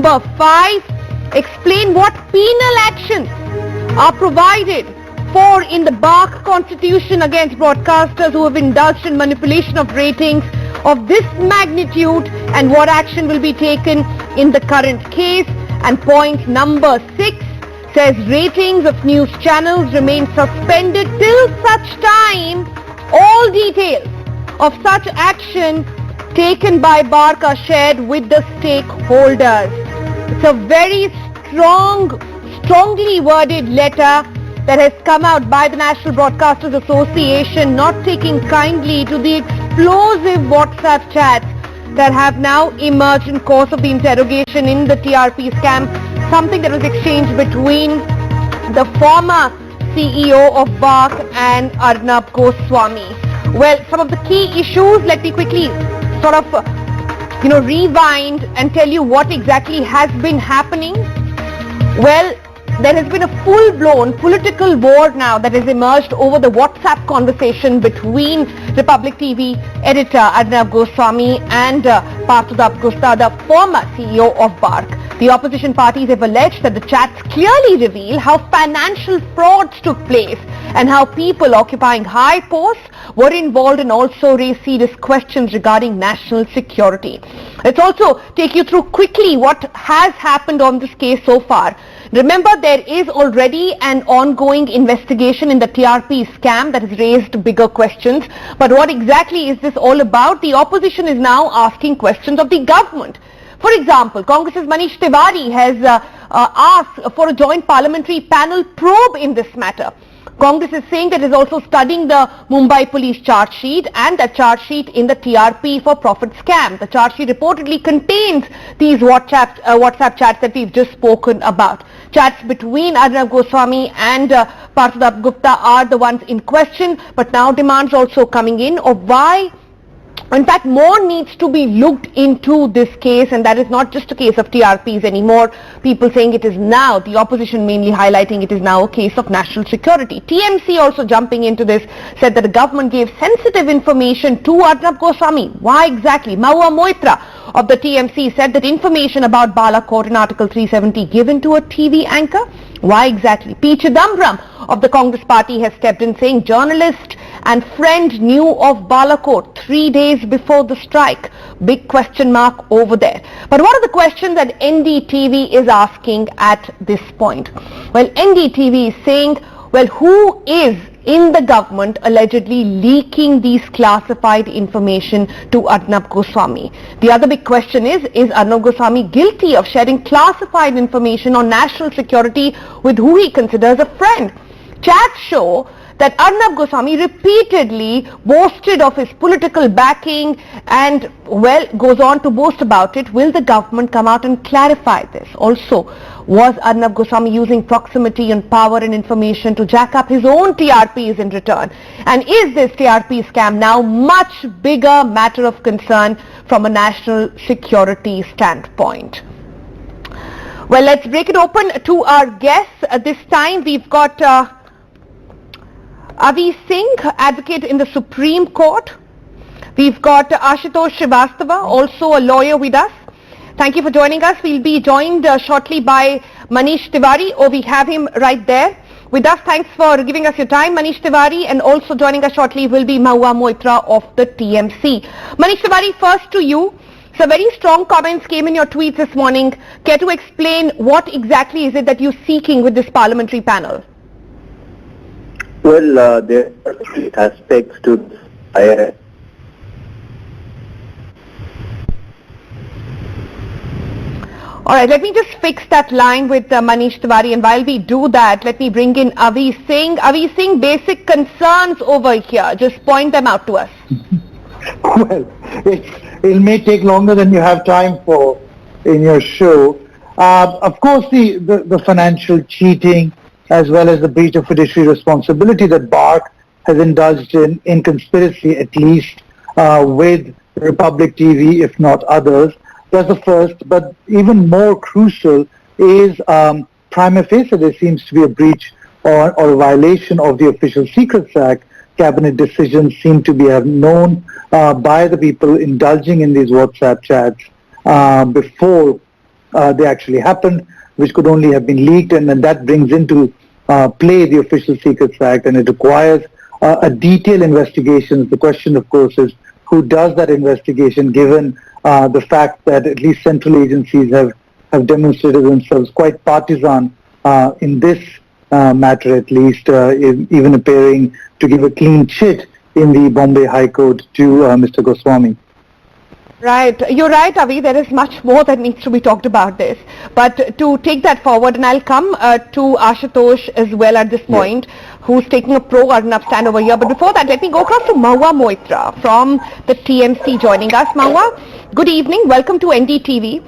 Number 5, explain what penal actions are provided for in the BARC constitution against broadcasters who have indulged in manipulation of ratings of this magnitude and what action will be taken in the current case. And point number 6 says ratings of news channels remain suspended till such time all details of such action taken by BARC are shared with the stakeholders. It's a very strongly worded letter that has come out by the National Broadcasters Association, not taking kindly to the explosive WhatsApp chats that have now emerged in course of the interrogation in the TRP scam, something that was exchanged between the former CEO of BARC and Arnab Goswami. Well, some of the key issues, let me quickly sort of, rewind and tell you what exactly has been happening. Well, there has been a full-blown political war now that has emerged over the WhatsApp conversation between Republic TV editor Arnab Goswami and Partha Gupta, the former CEO of BARC. The opposition parties have alleged that the chats clearly reveal how financial frauds took place and how people occupying high posts were involved and also raised serious questions regarding national security. Let's also take you through quickly what has happened on this case so far. Remember, there is already an ongoing investigation in the TRP scam that has raised bigger questions. But what exactly is this all about? The opposition is now asking questions of the government. For example, Congress's Manish Tiwari has asked for a joint parliamentary panel probe in this matter. Congress is saying that it is also studying the Mumbai police charge sheet and the charge sheet in the TRP for profit scam. The charge sheet reportedly contains these WhatsApp chats that we've just spoken about. Chats between Arnab Goswami and Partha Gupta are the ones in question, but now demands also coming in of why. In fact, more needs to be looked into this case, and that is not just a case of TRPs anymore. People saying it is now, the opposition mainly highlighting it is now a case of national security. TMC also jumping into this said that the government gave sensitive information to Arnab Goswami. Why exactly? Mahua Moitra of the TMC said that information about Balakot in Article 370 given to a TV anchor. Why exactly? P. Chidambaram of the Congress party has stepped in saying journalist and friend knew of Balakot 3 days before the strike. Big question mark over there. But what are the questions that NDTV is asking at this point? Well, NDTV is saying, well, who is in the government allegedly leaking these classified information to Arnab Goswami? The other big question is Arnab Goswami guilty of sharing classified information on national security with who he considers a friend? Chats show that Arnab Goswami repeatedly boasted of his political backing and, well, goes on to boast about it. Will the government come out and clarify this? Also, was Arnab Goswami using proximity and power and information to jack up his own TRPs in return? And is this TRP scam now much bigger matter of concern from a national security standpoint? Well, let's break it open to our guests. This time we've got Avi Singh, advocate in the Supreme Court. We've got Ashutosh Srivastava, also a lawyer with us. Thank you for joining us. We'll be joined shortly by Manish Tiwari. Oh, we have him right there with us. Thanks for giving us your time, Manish Tiwari. And also joining us shortly will be Mahua Moitra of the TMC. Manish Tiwari, first to you. So very strong comments came in your tweets this morning. Care to explain what exactly is it that you're seeking with this parliamentary panel? Well, there are three aspects to this. All right, let me just fix that line with Manish Tiwari, and while we do that, let me bring in Avi Singh. Avi Singh, basic concerns over here. Just point them out to us. Well, it may take longer than you have time for in your show. Of course, the financial cheating as well as the breach of fiduciary responsibility that BARC has indulged in conspiracy, at least with Republic TV, if not others. That's the first, but even more crucial is prima facie there seems to be a breach or a violation of the Official Secrets Act. Cabinet decisions seem to be known by the people indulging in these WhatsApp chats before they actually happened, which could only have been leaked, and then that brings into play the Official Secrets Act, and it requires a detailed investigation. The question, of course, is who does that investigation, given the fact that at least central agencies have demonstrated themselves quite partisan in this matter, at least, even appearing to give a clean chit in the Bombay High Court to Mr. Goswami. Right. You're right, Avi. There is much more that needs to be talked about this. But to take that forward, and I'll come to Ashutosh as well at this point, who's taking a pro-Arnab stand over here. But before that, let me go across to Mahua Moitra from the TMC joining us. Mahua, good evening. Welcome to NDTV.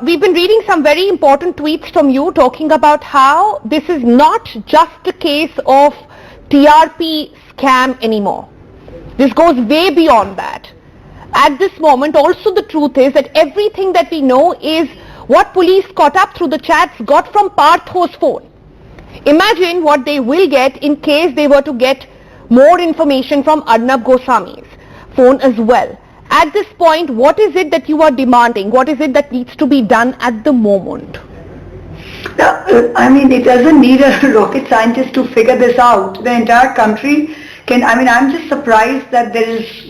We've been reading some very important tweets from you talking about how this is not just a case of TRP scam anymore. This goes way beyond that. At this moment, also the truth is that everything that we know is what police caught up through the chats got from Partho's phone. Imagine what they will get in case they were to get more information from Arnab Goswami's phone as well. At this point, what is it that you are demanding? What is it that needs to be done at the moment? I mean, it doesn't need a rocket scientist to figure this out. The entire country can, I mean, I'm just surprised that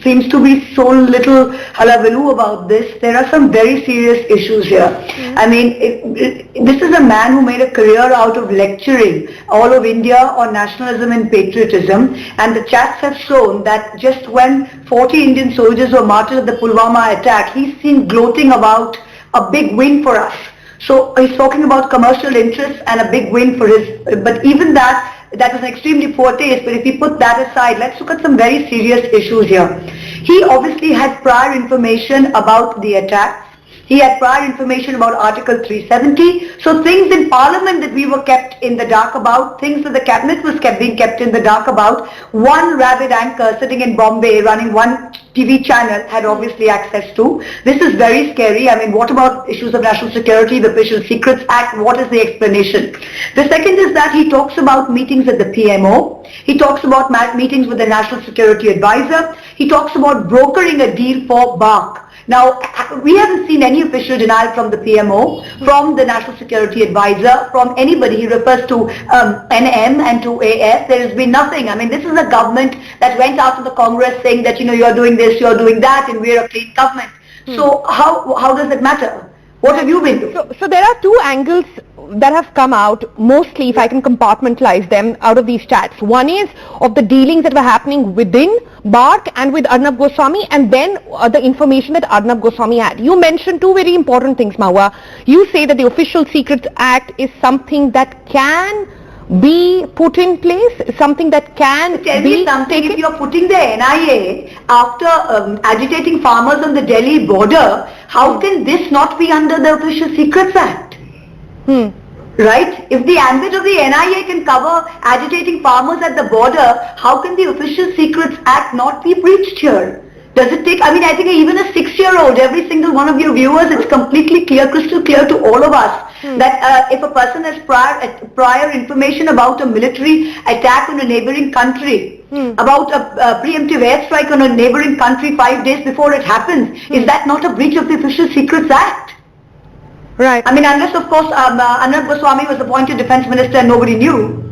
seems to be so little hullabaloo about this. There are some very serious issues here. I mean, this is a man who made a career out of lecturing all of India on nationalism and patriotism, and the chats have shown that just when 40 Indian soldiers were martyred at the Pulwama attack, he's seen gloating about a big win for us. So he's talking about commercial interests and a big win for his, but even that was an extremely poor taste. But if we put that aside, let's look at some very serious issues here. He obviously had prior information about the attack. He had prior information about Article 370. So things in Parliament that we were kept in the dark about, things that the Cabinet was being kept in the dark about, one rabid anchor sitting in Bombay running one TV channel had obviously access to. This is very scary. I mean, what about issues of national security, the Official Secrets Act? What is the explanation? The second is that he talks about meetings at the PMO. He talks about meetings with the National Security Advisor. He talks about brokering a deal for BARC. Now, we haven't seen any official denial from the PMO, from the National Security Advisor, from anybody. He refers to NM and to AF. There has been nothing. I mean, this is a government that went out to the Congress saying that, you know, you're doing this, you're doing that, and we're a clean government. So how does it matter? What have you been doing? So there are two angles that have come out, mostly, if I can compartmentalize them, out of these chats. One is of the dealings that were happening within BARC and with Arnab Goswami, and then the information that Arnab Goswami had. You mentioned two very important things, Mahua. You say that the Official Secrets Act is something that can be put in place, something that can Tell be me something, taken? if you're putting the NIA after agitating farmers on the Delhi border, how can this not be under the Official Secrets Act? Right? If the ambit of the NIA can cover agitating farmers at the border, how can the Official Secrets Act not be breached here? Does it take, I mean, I think even a 6-year-old, every single one of your viewers, it's completely clear, crystal clear to all of us that if a person has prior information about a military attack on a neighboring country, about a preemptive airstrike on a neighboring country 5 days before it happens, is that not a breach of the Official Secrets Act? Right. I mean, unless of course Arnab Goswami was appointed defense minister and nobody knew.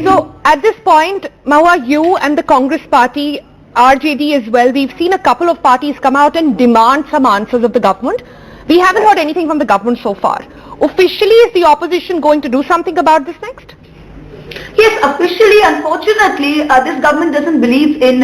So at this point, Mahua, you and the Congress party, RJD as well, we've seen a couple of parties come out and demand some answers of the government. We haven't heard anything from the government so far. Officially, is the opposition going to do something about this next? Yes, officially, unfortunately, this government doesn't believe in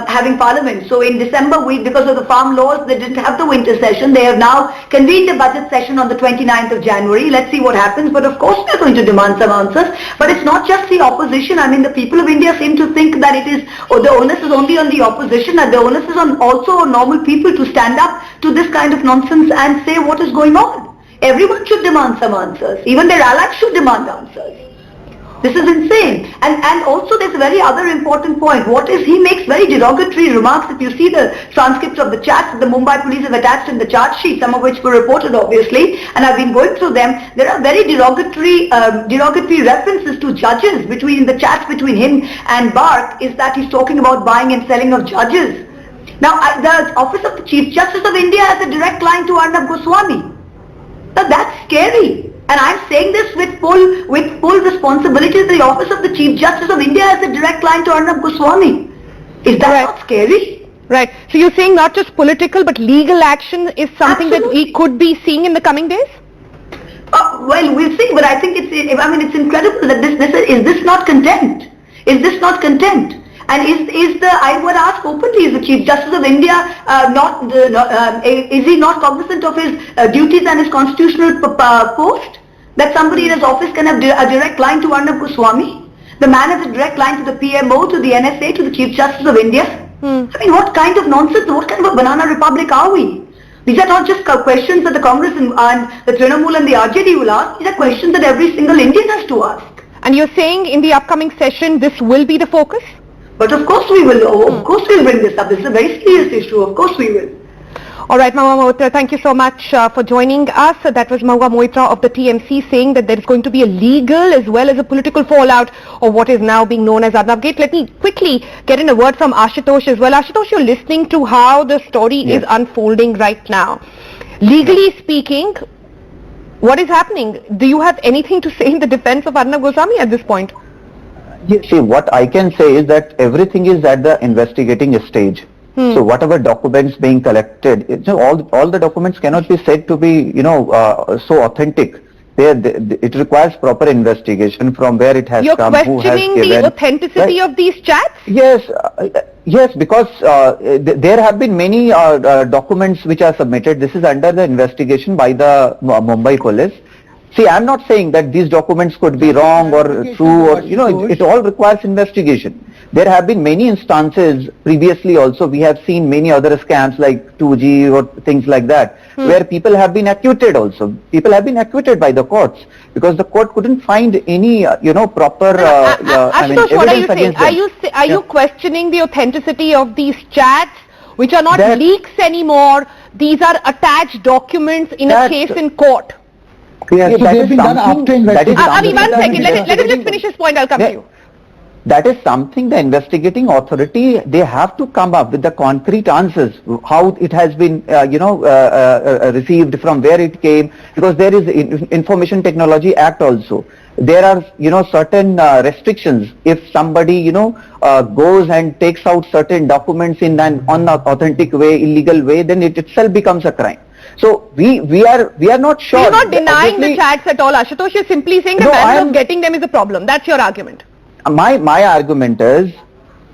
having parliament. So in December, because of the farm laws, they didn't have the winter session. They have now convened a budget session on the 29th of January. Let's see what happens. But of course, they're going to demand some answers. But it's not just the opposition. I mean, the people of India seem to think that it is, the onus is only on the opposition, and the onus is on also on normal people to stand up to this kind of nonsense and say what is going on. Everyone should demand some answers. Even their allies should demand answers. This is insane. And also there's a very other important point. He makes very derogatory remarks. If you see the transcripts of the chats that the Mumbai police have attached in the charge sheet, some of which were reported obviously, and I've been going through them, there are very derogatory references to judges between the chats between him and BARC, is that he's talking about buying and selling of judges. Now, the Office of the Chief Justice of India has a direct line to Arnab Goswami. scary. And I'm saying this with full responsibility to the office of the Chief Justice of India as a direct line to Arnab Goswami. Is that Right. not scary? Right. So you're saying not just political but legal action is something that we Absolutely. could be seeing in the coming days? Well, we'll see, but I think it's incredible that is this not contempt? Is this not contempt? And I would ask openly, is the Chief Justice of India is he not cognizant of his duties and his constitutional post? That somebody in his office can have a direct line to Arnab Goswami? The man has a direct line to the PMO, to the NSA, to the Chief Justice of India? I mean, what kind of nonsense, what kind of a banana republic are we? These are not just questions that the Congress and the Trinamool and the RJD will ask. These are questions that every single Indian has to ask. And you're saying in the upcoming session this will be the focus? But of course we will. Of course we will bring this up. This is a very serious issue. Of course we will. All right, Mahua Moitra, thank you so much for joining us. That was Mahua Moitra of the TMC saying that there is going to be a legal as well as a political fallout of what is now being known as Arnab Gate. Let me quickly get in a word from Ashutosh as well. Ashutosh, you're listening to how the story is unfolding right now. Legally speaking, what is happening? Do you have anything to say in the defense of Arnab Goswami at this point? See, what I can say is that everything is at the investigating stage. So whatever documents being collected, all the documents cannot be said to be, so authentic. It requires proper investigation from where it has You're come, who has questioning given. the authenticity of these chats? Yes, because there have been many documents which are submitted. This is under the investigation by the Mumbai police. See, I'm not saying that these documents could be wrong or true or, it all requires investigation. There have been many instances previously also. We have seen many other scams like 2G or things like that, where people have been acquitted also. People have been acquitted by the courts because the court couldn't find any, proper Ashutosh, what are you evidence saying? against them. Are you questioning the authenticity of these chats, which are not leaks anymore? These are attached documents in a case in court. Yeah, so that they've is been done something- after that is investigation. Avi, one something second. Let him just finish his point. I'll come to you. That is something the investigating authority, they have to come up with the concrete answers, how it has been, received, from where it came, because there is Information Technology Act also. There are, certain restrictions. If somebody, goes and takes out certain documents in an unauthentic way, illegal way, then it itself becomes a crime. So we are not sure. You're not denying the Obviously, chats at all, Ashutosh. You're simply saying the No, manner I of am- getting them is a problem. That's your argument. My argument is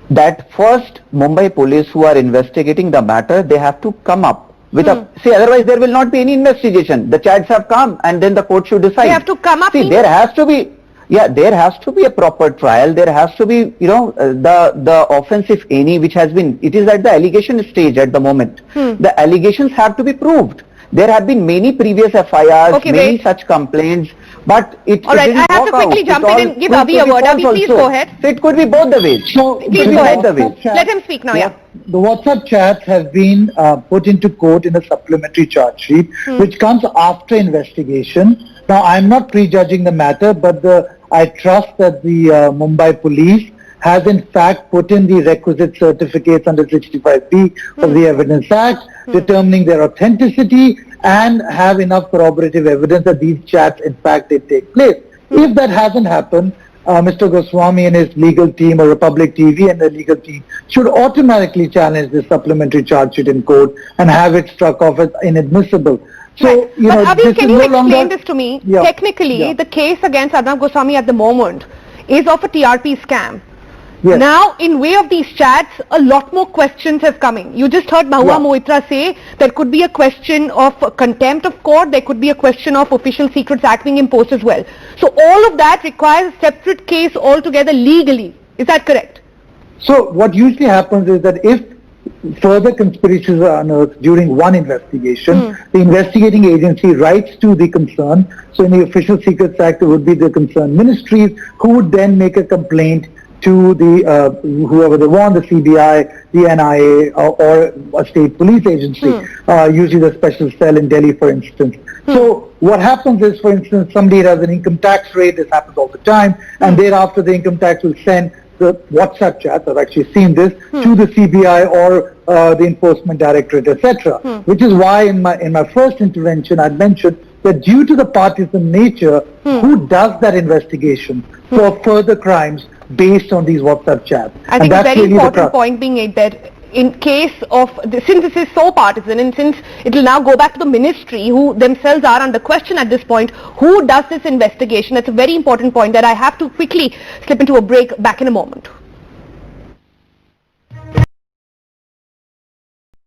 that first Mumbai police who are investigating the matter, they have to come up with see, otherwise there will not be any investigation. The chats have come and then the court should decide. They have to come up. See, there has to be a proper trial. There has to be, the offense, if any, which has been, it is at the allegation stage at the moment. The allegations have to be proved. There have been many previous FIRs, many such complaints, but it All right, didn't I have to work quickly out. jump It in all and give proved Avi to a be word. false Avi, please also. go ahead. So it could be both the ways. So Please the go ahead. WhatsApp chat- Let him speak now, yeah. The WhatsApp chats have been put into court in a supplementary charge sheet, which comes after investigation. Now, I'm not prejudging the matter, but I trust that the Mumbai police has in fact put in the requisite certificates under 65B of the Evidence Act, determining their authenticity and have enough corroborative evidence that these chats in fact did take place. If that hasn't happened, Mr. Goswami and his legal team, or Republic TV and their legal team, should automatically challenge this supplementary charge sheet in court and have it struck off as inadmissible. So, But Avi, this can is you no explain longer... this to me? Yeah. Technically, Yeah. the case against Arnab Goswami at the moment is of a TRP scam. Yes. Now, in way of these chats, a lot more questions have come in. You just heard Mahua Moitra say there could be a question of contempt of court, there could be a question of Official Secrets Act being imposed as well. So all of that requires a separate case altogether legally. Is that correct? So what usually happens is that if further conspiracies are unearthed during one investigation, the investigating agency writes to the concerned. So in the Official Secrets Act, it would be the concerned ministries who would then make a complaint to the whoever they want, the CBI, the NIA, or a state police agency, usually the special cell in Delhi, for instance. So what happens is, for instance, somebody has an income tax rate, this happens all the time, and thereafter the income tax will send the WhatsApp chats, I've actually seen this, to the CBI or the Enforcement Directorate, etc. Which is why in my first intervention I mentioned that due to the partisan nature, who does that investigation for further crimes based on these WhatsApp chats? I think a that's very really the important crux. point being made that in case of, since this is so partisan and since it will now go back to the ministry who themselves are under question at this point, who does this investigation? That's a very important point that I have to quickly slip into a break. Back in a moment.